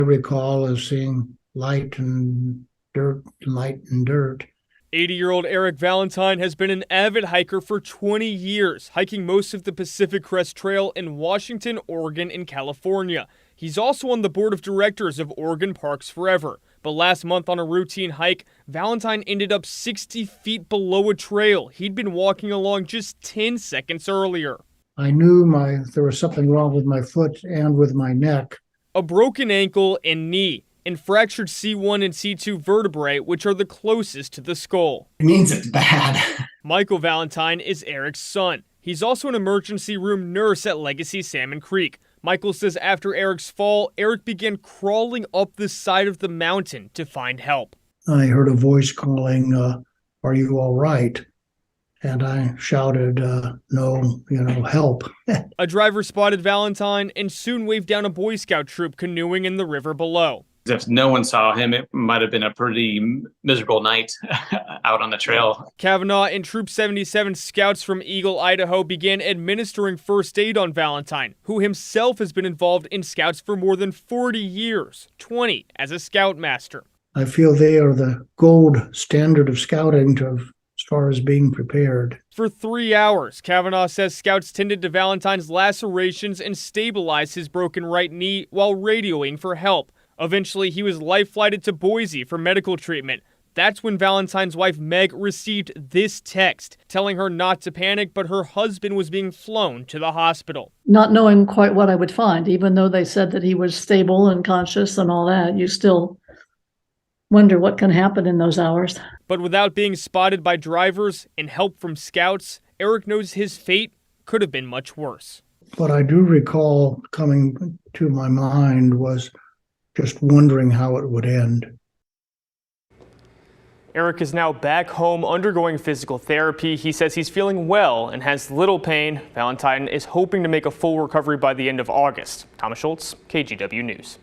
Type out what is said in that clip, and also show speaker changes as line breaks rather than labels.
I recall as seeing light and dirt.
80-year-old Eric Valentine has been an avid hiker for 20 years, hiking most of the Pacific Crest Trail in Washington, Oregon, and California. He's also on the board of directors of Oregon Parks Forever. But last month on a routine hike, Valentine ended up 60 feet below a trail he'd been walking along just 10 seconds earlier.
I knew there was something wrong with my foot and with my neck.
A broken ankle and knee, and fractured C1 and C2 vertebrae, which are the closest to the skull.
It means it's bad.
Michael Valentine is Eric's son. He's also an emergency room nurse at Legacy Salmon Creek. Michael says after Eric's fall, Eric began crawling up the side of the mountain to find help.
I heard a voice calling, "Are you all right?" And I shouted, "No, help."
A driver spotted Valentine and soon waved down a Boy Scout troop canoeing in the river below.
If no one saw him, it might have been a pretty miserable night out on the trail.
Kavanaugh and Troop 77 scouts from Eagle, Idaho began administering first aid on Valentine, who himself has been involved in scouts for more than 40 years, 20 as a scoutmaster.
I feel they are the gold standard of scouting as far as being prepared.
For 3 hours, Kavanaugh says scouts tended to Valentine's lacerations and stabilized his broken right knee while radioing for help. Eventually, he was life-flighted to Boise for medical treatment. That's when Valentine's wife, Meg, received this text, telling her not to panic, but her husband was being flown to the hospital.
Not knowing quite what I would find, even though they said that he was stable and conscious and all that, you still wonder what can happen in those hours.
But without being spotted by drivers and help from scouts, Eric knows his fate could have been much worse.
What I do recall coming to my mind was just wondering how it would end.
Eric is now back home undergoing physical therapy. He says he's feeling well and has little pain. Valentine is hoping to make a full recovery by the end of August. Thomas Schultz, KGW News.